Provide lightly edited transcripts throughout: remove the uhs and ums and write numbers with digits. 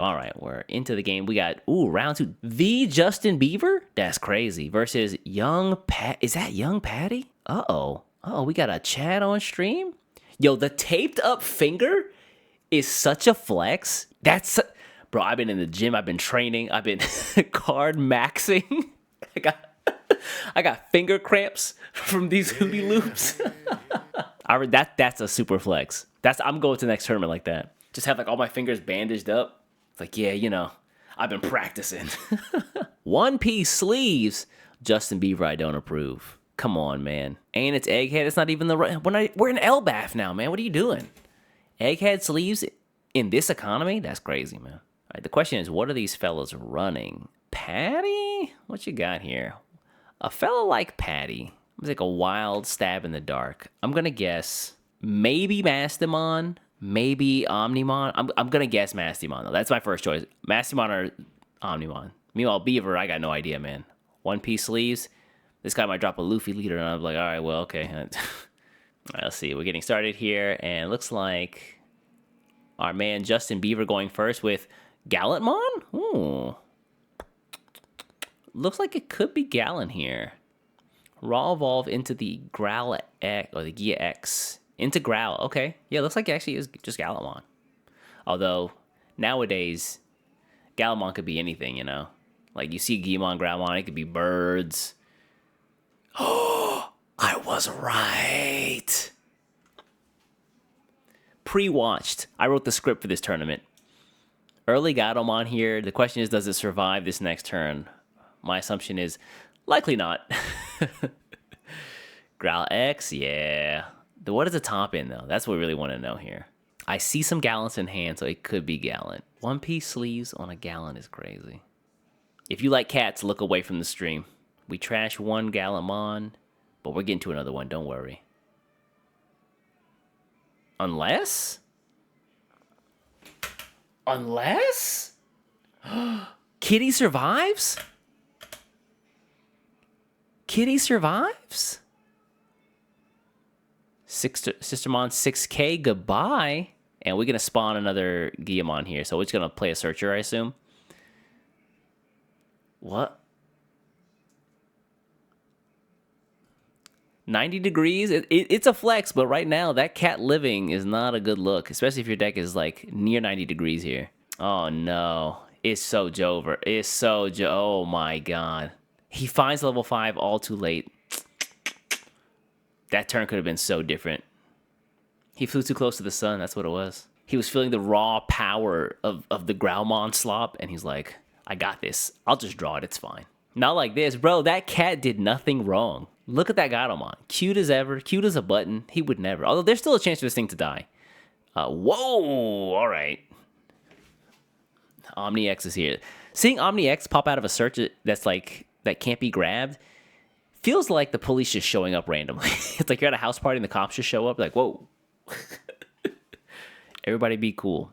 All right, we're into the game. We got, round 2. The Justin Bieber? That's crazy. Versus Young Pat. Is that Young Patty? Uh-oh. Oh, we got a chat on stream? Yo, the taped up finger is such a flex. Bro, I've been in the gym. I've been training. I've been card maxing. I got finger cramps from these hootie loops. That's a super flex. I'm going to the next tournament like that. Just have like all my fingers bandaged up. It's like, yeah, I've been practicing. One Piece sleeves. Justin Bieber, I don't approve. Come on, man. And it's Egghead. It's not even the right. We're in Elbaf now, man. What are you doing? Egghead sleeves in this economy? That's crazy, man. All right, the question is, what are these fellas running? Patty? What you got here? A fella like Patty. It's like a wild stab in the dark. I'm going to guess maybe Mastemon, maybe Omnimon. I'm going to guess Mastimon, though. That's my first choice. Mastimon or Omnimon. Meanwhile, Beaver, I got no idea, man. One Piece sleeves. This guy might drop a Luffy leader, and I'm like, all right, well, okay. All right, let's see. We're getting started here, and it looks like our man Justin Bieber going first with Gallantmon? Ooh. Looks like it could be Gallon here. Raw Evolve into the Growl X, or the Gia X. Into Growl. Okay. Yeah, looks like it actually is just Gallantmon. Although, nowadays, Gallantmon could be anything, you know? Like, you see Giamon, Growlmon, it could be birds. Oh, I was right. Pre-watched. I wrote the script for this tournament. Early Gatomon here. The question is, does it survive this next turn? My assumption is likely not. Growl X, yeah. What is the top end, though? That's what we really want to know here. I see some Gallants in hand, so it could be Gallant. One Piece sleeves on a Gallant is crazy. If you like cats, look away from the stream. We trash one Gallantmon, but we're getting to another one, don't worry. Unless? Kitty survives? Kitty survives? Sistermon 6K, goodbye. And we're going to spawn another Giamon here. So we're just going to play a Searcher, I assume. What? 90 degrees? It's a flex, but right now, that cat living is not a good look. Especially if your deck is like near 90 degrees here. Oh no. It's so Jover. Oh my god. He finds level 5 all too late. That turn could have been so different. He flew too close to the sun. That's what it was. He was feeling the raw power of the Growlmon slop, and he's like, I got this. I'll just draw it. It's fine. Not like this. Bro, that cat did nothing wrong. Look at that Gatomon. Cute as ever. Cute as a button. He would never. Although there's still a chance for this thing to die. Whoa. All right. Omni X is here. Seeing Omni X pop out of a search that's like, that can't be grabbed, feels like the police just showing up randomly. It's like you're at a house party and the cops just show up. Like, whoa. Everybody be cool.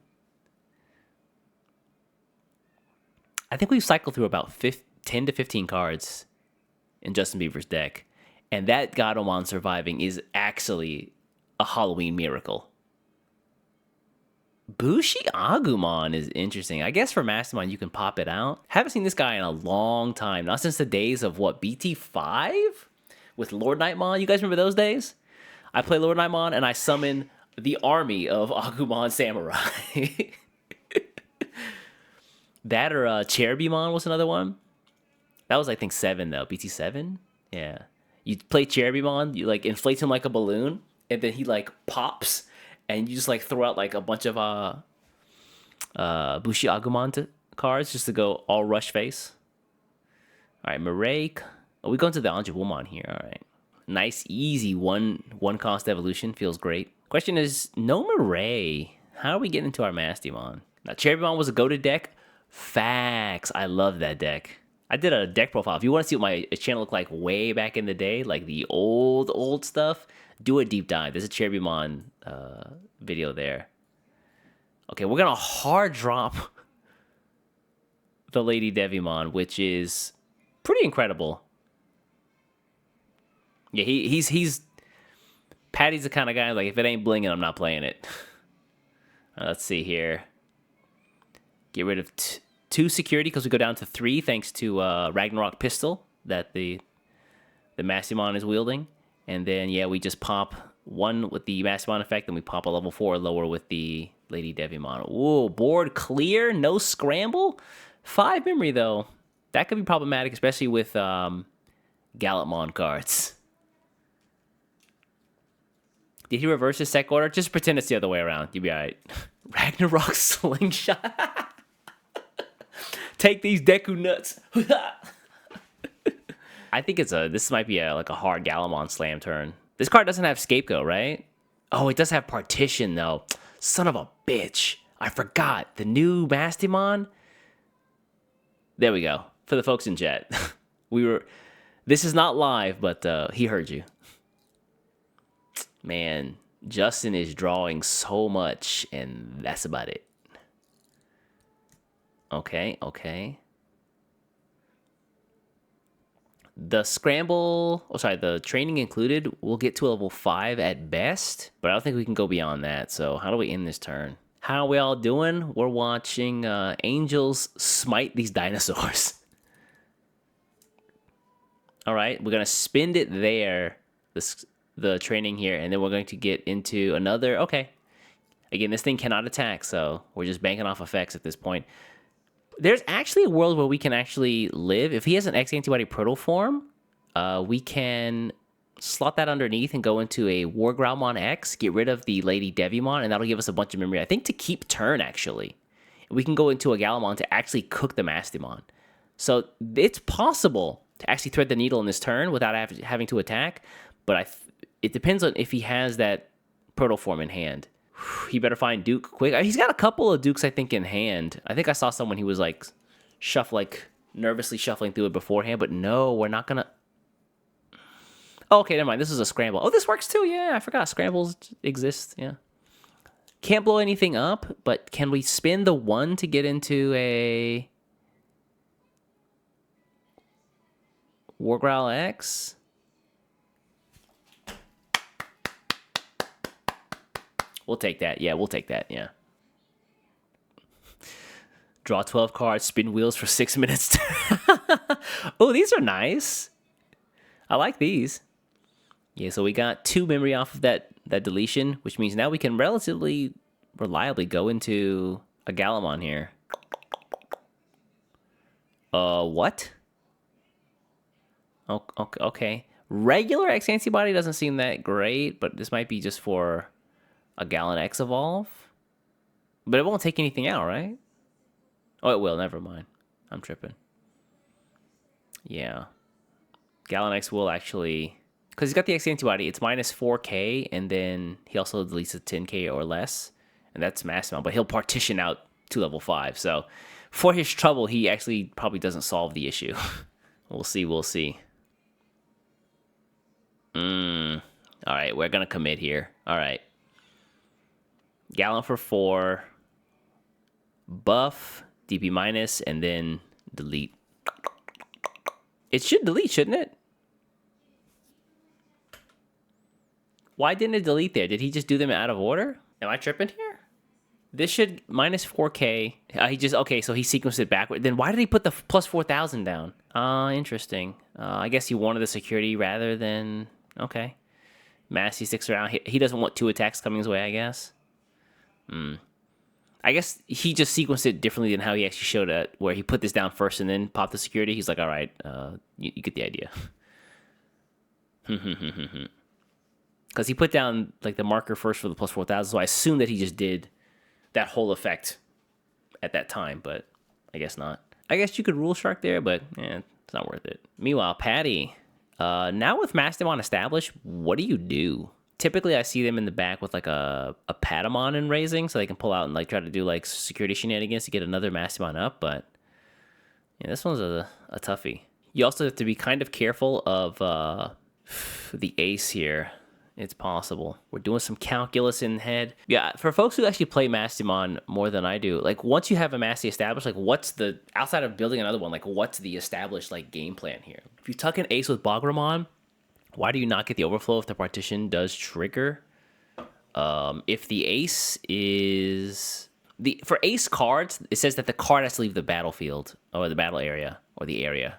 I think we've cycled through about 10 to 15 cards in Justin Bieber's deck. And that Gatomon surviving is actually a Halloween miracle. Bushi Agumon is interesting. I guess for Mastemon, you can pop it out. Haven't seen this guy in a long time. Not since the days of, what, BT5? With Lord Nightmon? You guys remember those days? I play Lord Nightmon, and I summon the army of Agumon Samurai. That or Cherubimon was another one. That was, I think, 7, though. BT7? Yeah. You play Cherubimon, you, like, inflate him like a balloon, and then he, like, pops, and you just, like, throw out, like, a bunch of Bushi Agumon cards just to go all rush face. All right, Marek. Oh, we go into the Anjouwomon here. All right. Nice, easy one cost evolution. Feels great. Question is, no Marek. How are we getting into our Mastimon? Now, Cherubimon was a goated deck. Facts. I love that deck. I did a deck profile. If you want to see what my channel looked like way back in the day, like the old stuff, do a deep dive. There's a Cherubimon video there. Okay, we're going to hard drop the Lady Devimon, which is pretty incredible. Yeah, he's Patty's the kind of guy, like, if it ain't blinging, I'm not playing it. Let's see here. Get rid of 2 security because we go down to 3 thanks to Ragnarok pistol that the Mastimon is wielding. And then, yeah, we just pop 1 with the Mastimon effect, and we pop a level 4 lower with the Lady Digimon. Whoa, board clear, no scramble. 5 memory, though. That could be problematic, especially with Gallantmon cards. Did he reverse his set order? Just pretend it's the other way around. You'll be all right. Ragnarok slingshot. Take these Deku nuts. I think this might be like a hard Gallantmon slam turn. This card doesn't have Scapegoat, right? Oh, it does have Partition, though. Son of a bitch. I forgot. The new Mastimon. There we go. For the folks in chat. This is not live, but he heard you. Man, Justin is drawing so much, and that's about it. Okay. The scramble, the training included, we'll get to level 5 at best, but I don't think we can go beyond that. So how do we end this turn? How are we all doing? We're watching Angels smite these dinosaurs. All right, we're going to spend it there, the training here, and then we're going to get into another, okay. Again, this thing cannot attack, so we're just banking off effects at this point. There's actually a world where we can actually live. If he has an X antibody proto form, we can slot that underneath and go into a War Growlmon X, get rid of the Lady Digimon, and that'll give us a bunch of memory. I think to keep turn, actually. We can go into a Gallantmon to actually cook the Mastimon. So it's possible to actually thread the needle in this turn without having to attack, but it depends on if he has that proto form in hand. He better find Duke quick. He's got a couple of Dukes, I think, in hand. I think I saw someone he was like nervously shuffling through it beforehand, but no, we're not gonna. Oh, okay, never mind. This is a scramble. Oh, this works too. Yeah, I forgot scrambles exist. Yeah. Can't blow anything up, but can we spin the 1 to get into a War Growl X? We'll take that. Yeah, we'll take that. Yeah. Draw 12 cards, spin wheels for 6 minutes. Oh, these are nice. I like these. Yeah, so we got 2 memory off of that deletion, which means now we can relatively reliably go into a Gallantmon here. What? Oh, okay. Regular X antibody doesn't seem that great, but this might be just for a Gallon X evolve. But it won't take anything out, right? Oh, it will. Never mind. I'm tripping. Yeah. Gallon X will actually... Because he's got the X antibody, it's minus 4k, and then he also deletes a 10k or less. And that's Mastemon, but he'll partition out to level 5. So for his trouble, he actually probably doesn't solve the issue. We'll see. All right, we're going to commit here. All right. Gallon for 4, buff, DP minus, and then delete. It should delete, shouldn't it? Why didn't it delete there? Did he just do them out of order? Am I tripping here? This should minus 4k. Okay, so he sequenced it backward. Then why did he put the plus 4,000 down? Interesting. I guess he wanted the security rather than, okay. Massey sticks around. He doesn't want 2 attacks coming his way, I guess. I guess he just sequenced it differently than how he actually showed it, where he put this down first and then popped the security. He's like, all right, you get the idea. Because he put down like the marker first for the plus 4,000, so I assume that he just did that whole effect at that time, but I guess not. I guess you could rule shark there, but it's not worth it. Meanwhile, Patty, now with Mastemon established, what do you do? Typically, I see them in the back with like a Patamon in raising, so they can pull out and like try to do like security shenanigans to get another Mastimon up. But yeah, this one's a toughie. You also have to be kind of careful of the ace here. It's possible. We're doing some calculus in head. Yeah, for folks who actually play Mastimon more than I do, like once you have a Masty established, like what's the, outside of building another one, like what's the established like game plan here? If you tuck an ace with Bogramon, why do you not get the overflow if the partition does trigger? If the ace is For ace cards, it says that the card has to leave the battlefield or the battle area or the area.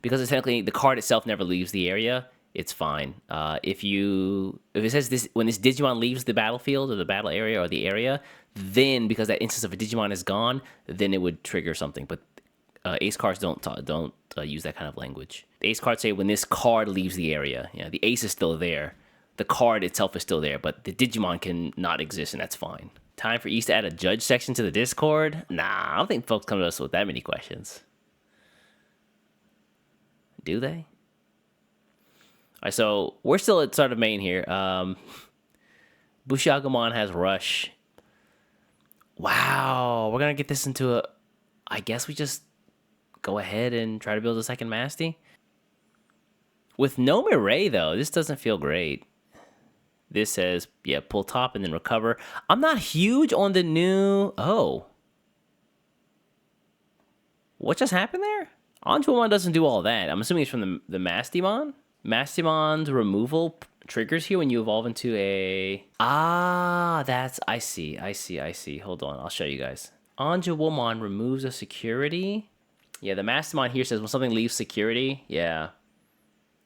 Because technically the card itself never leaves the area, it's fine. If it says this when this Digimon leaves the battlefield or the battle area or the area, then because that instance of a Digimon is gone, then it would trigger something. But ace cards don't use that kind of language. The ace cards say when this card leaves the area. Yeah, the ace is still there. The card itself is still there, but the Digimon can not exist, and that's fine. Time for East to add a judge section to the Discord? Nah, I don't think folks come to us with that many questions. Do they? All right, so we're still at start of main here. Bushiagamon has Rush. Wow, we're going to get this into a... I guess we just go ahead and try to build a second Masty. With no Mireille, though, this doesn't feel great. This says, yeah, pull top and then recover. I'm not huge on the new... Oh. What just happened there? Anjuamon doesn't do all that. I'm assuming it's from the Mastimon. Mastimon's removal triggers here when you evolve into a... Ah, that's... I see. Hold on, I'll show you guys. Anjuamon removes a security. Yeah, the Mastimon here says when something leaves security, yeah,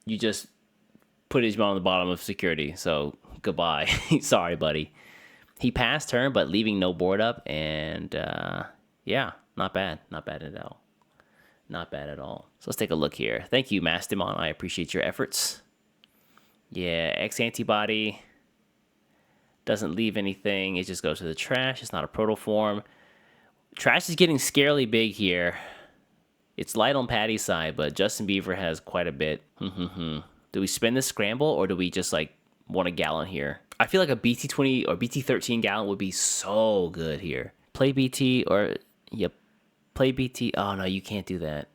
you just put Digimon on the bottom of security. So, goodbye. Sorry, buddy. He passed turn, but leaving no board up, and yeah, not bad. Not bad at all. Not bad at all. So let's take a look here. Thank you, Mastemon. I appreciate your efforts. Yeah, X antibody doesn't leave anything. It just goes to the trash. It's not a protoform. Trash is getting scarily big here. It's light on Patty's side, but Justin Beaver has quite a bit. Do we spin the scramble, or do we just like want a Gallant here? I feel like a BT20 or BT13 Gallant would be so good here. Play BT or yep. Play BT. Oh, no, you can't do that.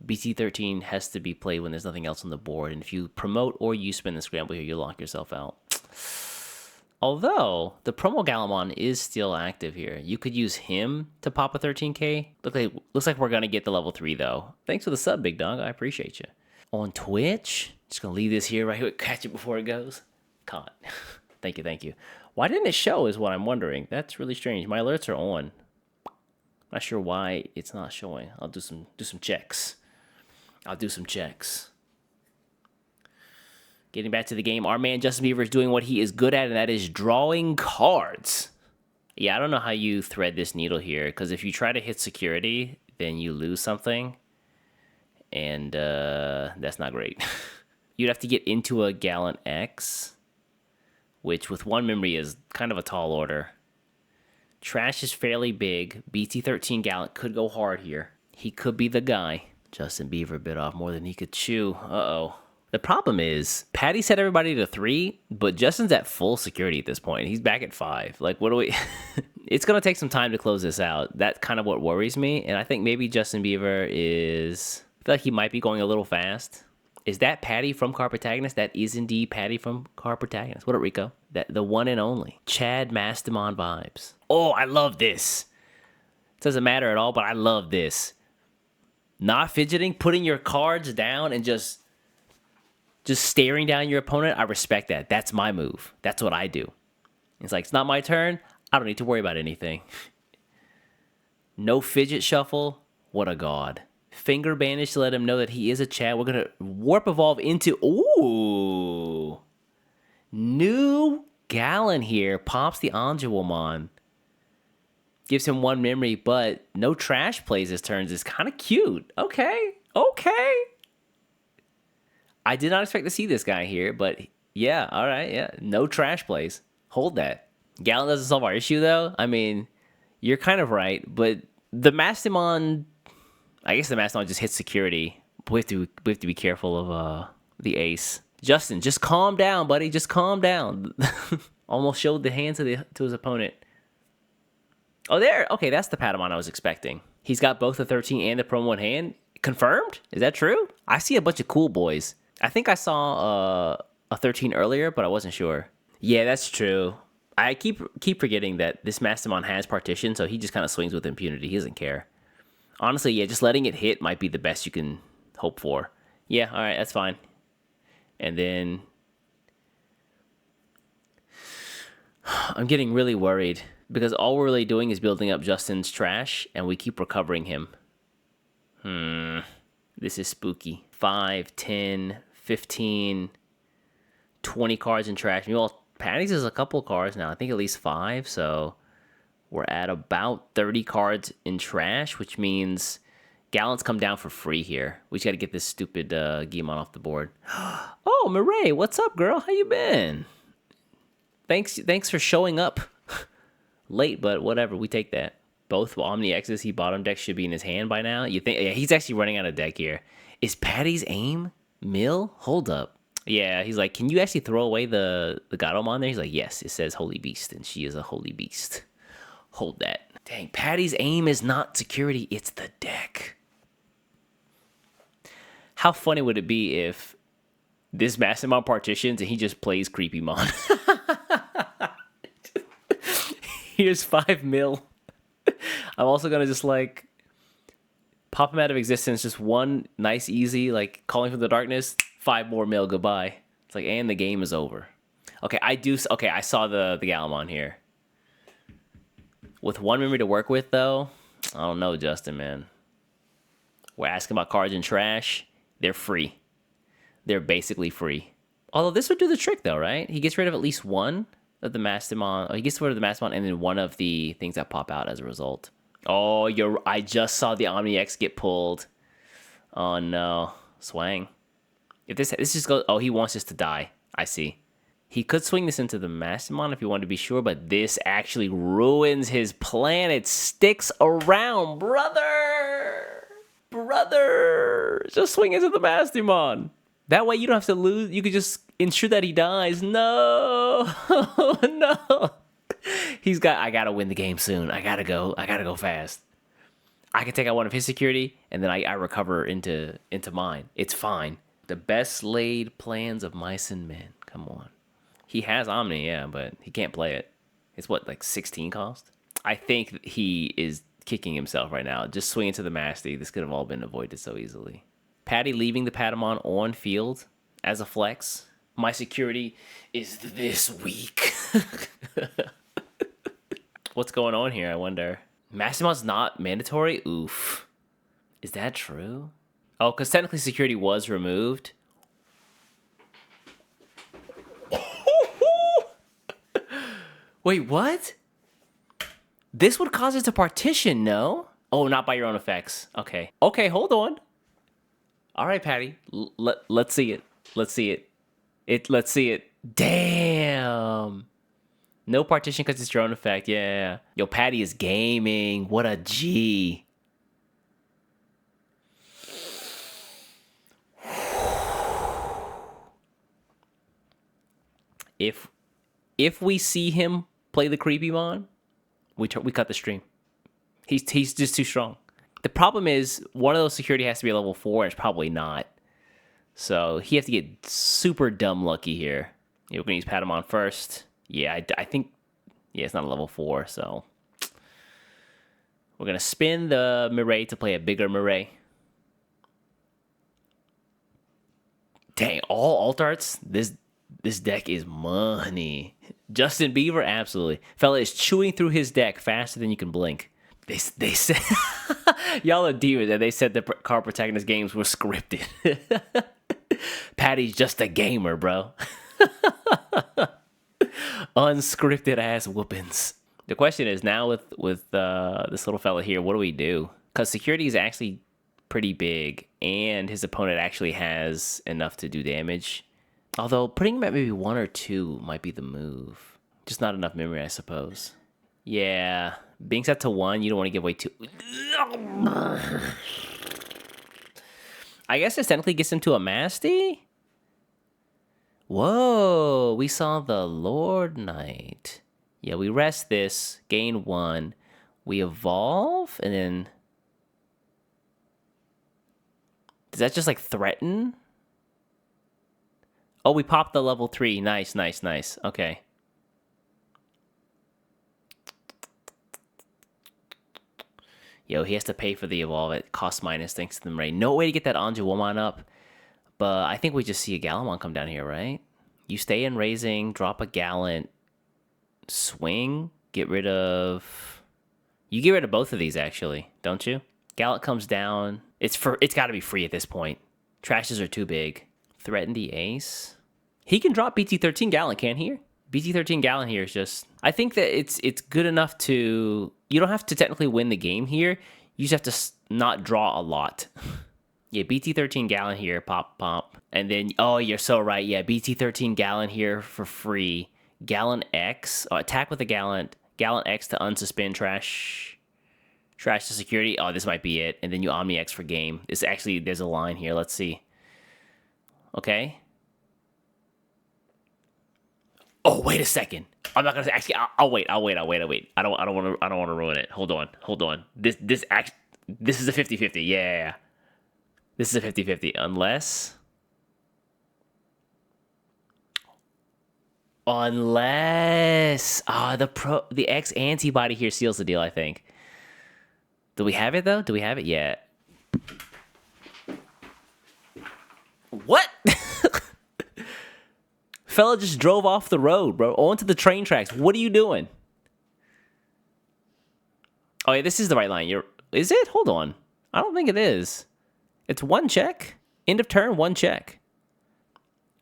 BT13 has to be played when there's nothing else on the board. And if you promote or you spin the scramble here, you lock yourself out. Although, the promo Gallantmon is still active here. You could use him to pop a 13k. Looks like we're going to get the level 3, though. Thanks for the sub, big dog. I appreciate you. On Twitch, just going to leave this here right here. Catch it before it goes. Caught. Thank you. Why didn't it show is what I'm wondering. That's really strange. My alerts are on. Not sure why it's not showing. I'll do some checks. Getting back to the game, our man Justin Beaver is doing what he is good at, and that is drawing cards. Yeah, I don't know how you thread this needle here, because if you try to hit security, then you lose something, and that's not great. You'd have to get into a Gallant X, which with one memory is kind of a tall order. Trash is fairly big. BT13 Gallant could go hard here. He could be the guy. Justin Beaver bit off more than he could chew. Uh-oh. The problem is, Patty set everybody to 3, but Justin's at full security at this point. He's back at 5. Like, what do we... It's going to take some time to close this out. That's kind of what worries me, and I think maybe Justin Beaver is... I feel like he might be going a little fast. Is that Patty from Car Protagonist? That is indeed Patty from Car Protagonist. What up, Rico? The one and only. Chad Mastemon vibes. Oh, I love this. It doesn't matter at all, but I love this. Not fidgeting, putting your cards down and just staring down your opponent. I respect that. That's my move. That's what I do. It's like, it's not my turn. I don't need to worry about anything. No fidget shuffle. What a god. Finger banish to let him know that he is a Chad. We're going to warp evolve into... Ooh. New Gallant here. Pops the Anjuamon. Gives him 1 memory, but no trash plays his turns. Is kind of cute. Okay. I did not expect to see this guy here, but yeah, all right, yeah. No trash plays. Hold that. Gallant doesn't solve our issue, though. I mean, you're kind of right, but the Mastimon... I guess the Mastimon just hits security. We have to be careful of the ace. Justin, just calm down, buddy. Just calm down. Almost showed the hand to his opponent. Oh, there. Okay, that's the Patamon I was expecting. He's got both the 13 and the promo in hand. Confirmed? Is that true? I see a bunch of cool boys. I think I saw a 13 earlier, but I wasn't sure. Yeah, that's true. I keep forgetting that this Mastimon has partition, so he just kind of swings with impunity. He doesn't care. Honestly, yeah, just letting it hit might be the best you can hope for. Yeah, all right, that's fine. And then... I'm getting really worried Because all we're really doing is building up Justin's trash, and we keep recovering him. This is spooky. 5, 10, 15, 20 cards in trash. Well, Patty's is a couple cards now. I think at least 5, so we're at about 30 cards in trash, which means Gallant's come down for free here. We just got to get this stupid Gallantmon off the board. Oh, Mireille, what's up, girl? How you been? Thanks for showing up. Late, but whatever. We take that. Both Omni X's he bottom deck should be in his hand by now. You think? Yeah, he's actually running out of deck here. Is Patty's aim mill? Hold up. Yeah, he's like, can you actually throw away the Gallantmon there? He's like, yes, it says Holy Beast, and she is a Holy Beast. Hold that. Dang, Patty's aim is not security, it's the deck. How funny would it be if this Mastemon partitions and he just plays Creepymon? Here's 5 mil. I'm also gonna just like pop him out of existence. Just one nice, easy, like calling from the darkness. 5 more mil. Goodbye. It's like, and the game is over. Okay, Okay, I saw the Gallantmon here. With 1 memory to work with, though, I don't know, Justin, man. We're asking about cards in trash. They're free. They're basically free. Although this would do the trick, though, right? He gets rid of at least one of the Mastimon. Oh, he gets rid of the Mastimon and then one of the things that pop out as a result. Oh, I just saw the Omni X get pulled. Oh, no. Swang. If this just goes... Oh, he wants this to die. I see. He could swing this into the Mastimon if he wanted to be sure, but this actually ruins his plan. It sticks around, brother! Brother! Just swing into the Mastimon. That way you don't have to lose. You could just ensure that he dies. No! No! I gotta win the game soon. I gotta go fast. I can take out one of his security, and then I recover into mine. It's fine. The best laid plans of mice and men. Come on. He has Omni, yeah, but he can't play it. It's what, like 16 cost? I think he is kicking himself right now. Just swing into the Masty. This could have all been avoided so easily. Patty leaving the Patamon on field as a flex. My security is this weak. What's going on here, I wonder? Mastimon's not mandatory? Oof. Is that true? Oh, because technically security was removed. Wait, what? This would cause it to partition, no? Oh, not by your own effects. Okay. Okay, hold on. All right, Patty. Let's see it. Let's see it. Let's see it. Damn. No partition because it's your own effect. Yeah. Yo, Patty is gaming. What a G. If we see him play the Creepymon, we cut the stream. He's just too strong. The problem is one of those security has to be a level 4, and it's probably not. So he has to get super dumb lucky here. Yeah, we're gonna use Patamon first. Yeah, I think it's not a level 4, so we're gonna spin the Mireille to play a bigger Mireille. Dang, all alt arts. This deck is money. Justin Bieber, absolutely. Fella is chewing through his deck faster than you can blink. They said y'all are demons, and they said the card protagonist games were scripted. Patty's just a gamer, bro. Unscripted ass whoopings. The question is now with this little fella here, what do we do? Because security is actually pretty big, and his opponent actually has enough to do damage. Although putting him at maybe 1 or 2 might be the move. Just not enough memory, I suppose. Yeah, being set to 1, you don't want to give away 2. I guess this technically gets him to a Masty? Whoa, we saw the Lord Knight. Yeah, we rest this, gain 1. We evolve, and then... Does that just, like, threaten? Oh, we popped the level 3. Nice, nice, nice. Okay. Yo, he has to pay for the evolve. It costs minus thanks to the Mireille. No way to get that Anjouamon up. But I think we just see a Gallantmon come down here, right? You stay in raising, drop a Gallant, swing. Get rid of... You get rid of both of these, actually, don't you? Gallant comes down. It's got to be free at this point. Trashes are too big. Threaten the ace. He can drop BT13 Gallant, can't he? BT13 Gallant here is just... I think that it's good enough to... You don't have to technically win the game here. You just have to not draw a lot. Yeah, BT13 Gallant here. Pop, pop. And then... Oh, you're so right. Yeah, BT13 Gallant here for free. Gallant X. Oh, attack with a Gallant. Gallant X to unsuspend trash. Trash to security. Oh, this might be it. And then you Omni X for game. This actually... There's a line here. Let's see. Okay. Oh, wait a second. I'm not gonna actually. I'll wait. I don't want to ruin it. Hold on. This is a 50-50. Yeah. This is a 50-50 unless the X antibody here seals the deal, I think. Do we have it though? Do we have it? Yeah. What? Fella just drove off the road, bro. Onto the train tracks. What are you doing? Oh, yeah, this is the right line. Is it? Hold on. I don't think it is. It's one check. End of turn, one check.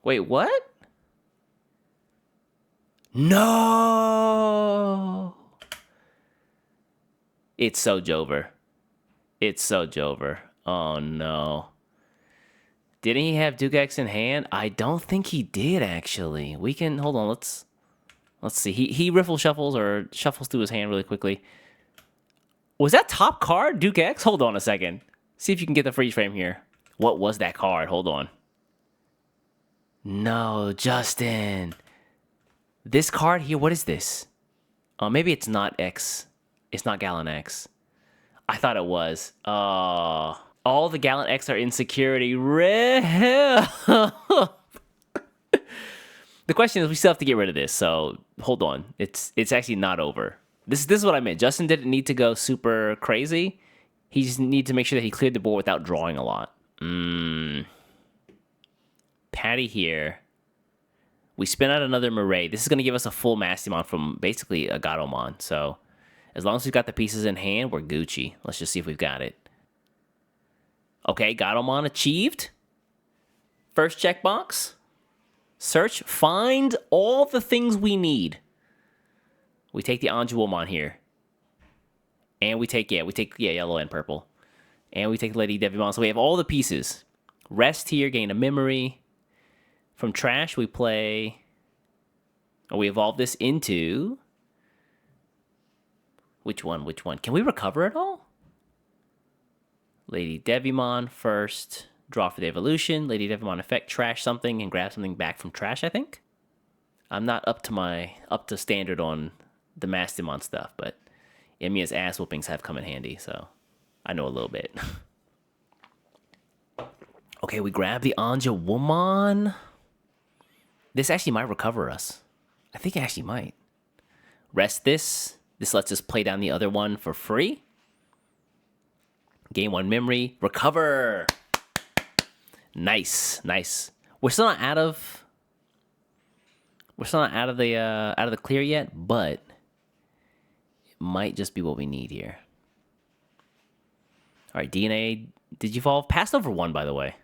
Wait, what? No. It's so Jover. Oh, no. Didn't he have Duke X in hand? I don't think he did, actually. We can... Hold on, let's see. He riffle shuffles or shuffles through his hand really quickly. Was that top card, Duke X? Hold on a second. See if you can get the freeze frame here. What was that card? Hold on. No, Justin. This card here, what is this? Oh, maybe it's not X. It's not Gallant X. I thought it was. All the Gallant X are in security. The question is, we still have to get rid of this, so hold on. It's actually not over. This is what I meant. Justin didn't need to go super crazy. He just needed to make sure that he cleared the board without drawing a lot. Patty here. We spin out another Murray. This is going to give us a full Mastimon from basically a Gallantmon. So as long as we've got the pieces in hand, we're Gucci. Let's just see if we've got it. Okay, Gallantmon achieved. First checkbox. Search, find all the things we need. We take the Anjuwomon here. And we take yellow and purple. And we take Lady Devimon. So we have all the pieces. Rest here, gain a memory. From trash, we play... Oh, we evolve this into... Which one? Can we recover it all? Lady Devimon first. Draw for the evolution. Lady Devimon effect. Trash something and grab something back from trash, I think. I'm not up to standard on the Mastimon stuff, but Emiya's ass whoopings have come in handy, so I know a little bit. Okay, we grab the Anjuwomon. This actually might recover us. I think it actually might. Rest this. This lets us play down the other one for free. Gain one memory. Recover. Nice. We're still not out of the clear yet, but it might just be what we need here. All right, DNA Digivolve. Passed over one, by the way.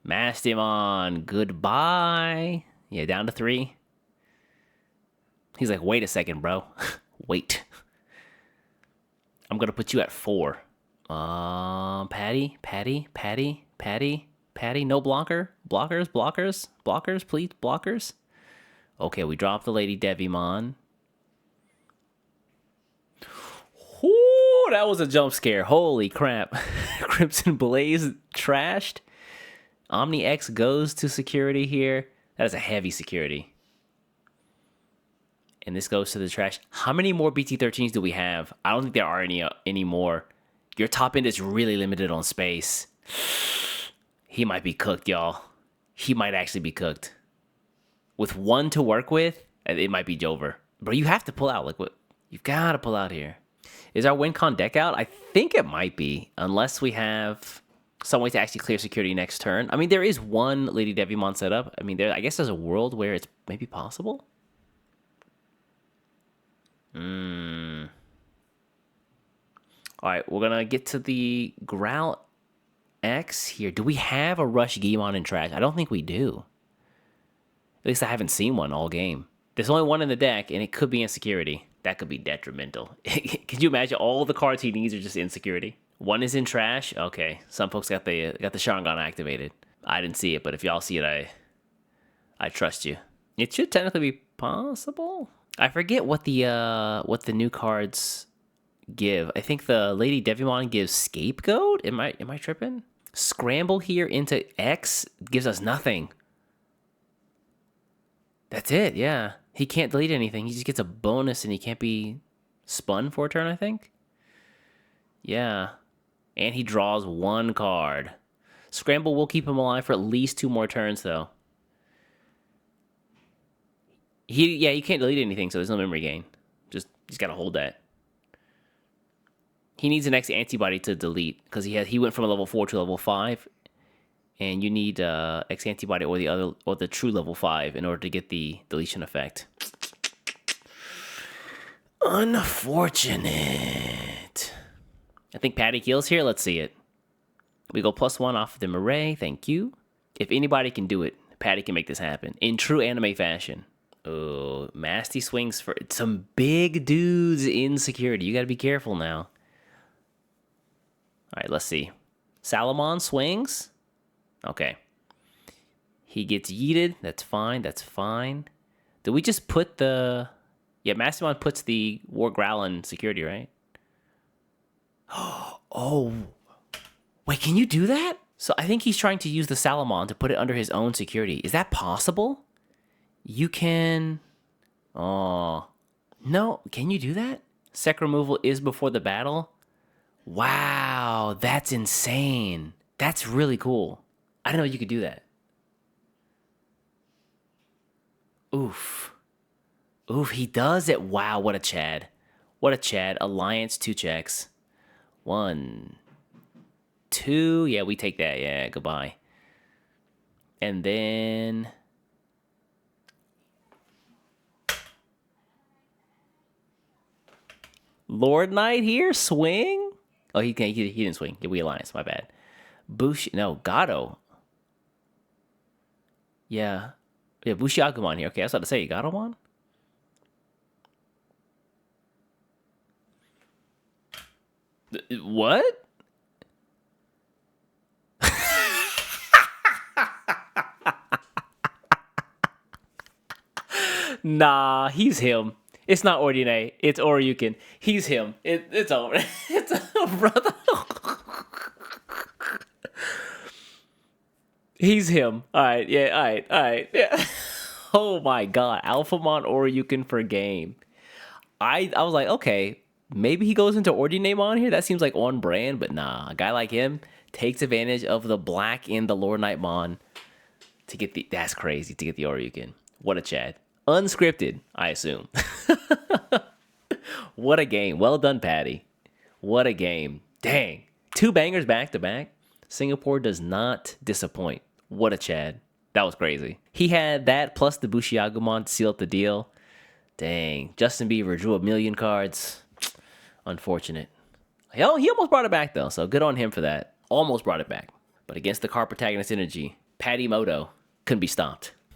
Mastemon, goodbye. Yeah, down to 3. He's like, wait a second, bro. Wait. I'm going to put you at 4. Patty. No blocker. Blockers, please. Blockers. Okay, we dropped the Lady Devimon. Ooh, that was a jump scare. Holy crap. Crimson Blaze trashed. Omni X goes to security here. That is a heavy security. And this goes to the trash. How many more BT13s do we have? I don't think there are any more. Your top end is really limited on space. He might be cooked, y'all. He might actually be cooked. With one to work with, it might be Jover. Bro, you have to pull out. Like, what? You've got to pull out here. Is our WinCon deck out? I think it might be. Unless we have some way to actually clear security next turn. I mean, there is one Lady Devimon set up. I mean, I guess there's a world where it's maybe possible. All right, we're gonna get to the Growl X here. Do we have a Rush Gimon in trash? I don't think we do. At least I haven't seen one all game. There's only one in the deck, and it could be insecurity. That could be detrimental. Could you imagine all the cards he needs are just insecurity? One is in trash. Okay, some folks got the Sharingan activated. I didn't see it, but if y'all see it, I trust you. It should technically be possible. I forget what the new cards give. I think the Lady Devimon gives Scapegoat. Am I tripping? Scramble here into X gives us nothing. That's it, yeah. He can't delete anything. He just gets a bonus and he can't be spun for a turn, I think. Yeah. And he draws one card. Scramble will keep him alive for at least 2 more turns, though. He can't delete anything, so there's no memory gain. He's got to hold that. He needs an X antibody to delete because he went from a level 4 to level 5, and you need X antibody or the true level 5 in order to get the deletion effect. Unfortunate. I think Patty kills here. Let's see it. We go +1 off of the Murray. Thank you. If anybody can do it, Patty can make this happen in true anime fashion. Oh, Masty swings for some big dudes in security. You got to be careful now. All right, let's see. Salamon swings. Okay. He gets yeeted. That's fine. That's fine. Did we just put the... Yeah, Mastemon puts the War Growl in security, right? Oh. Wait, can you do that? So I think he's trying to use the Salamon to put it under his own security. Is that possible? You can... Oh. No, can you do that? Sec removal is before the battle? Wow, that's insane. That's really cool. I didn't know you could do that. Oof. Oof, he does it. Wow, what a Chad. What a Chad. Alliance, 2 checks. 1, 2. Yeah, we take that. Yeah, goodbye. And then... Lord Knight here? Swing? Oh, he didn't swing. Yeah, we alliance. My bad. Gato. Yeah. Yeah, Bushiagumon here. Okay, I was about to say, Gatomon? What? Nah, he's him. It's not Ordine. It's Oryukin. He's him. It's over. It's over, brother. He's him. All right. Yeah. All right. Yeah. Oh my God. Alphamon Oryukin for game. I was like, okay, maybe he goes into Ordinamon here. That seems like on brand, but nah. A guy like him takes advantage of the black in the Lord Knightmon to get the... That's crazy, to get the Oryukin. What a Chad. Unscripted, I assume. What a game. Well done, Patty. What a game. Dang. 2 bangers back to back. Singapore does not disappoint. What a Chad. That was crazy. He had that plus the Bushiagumon to seal up the deal. Dang. Justin Bieber drew 1,000,000 cards. Unfortunate. He almost brought it back, though, so good on him for that. Almost brought it back. But against the card protagonist energy, Patty Moto couldn't be stopped.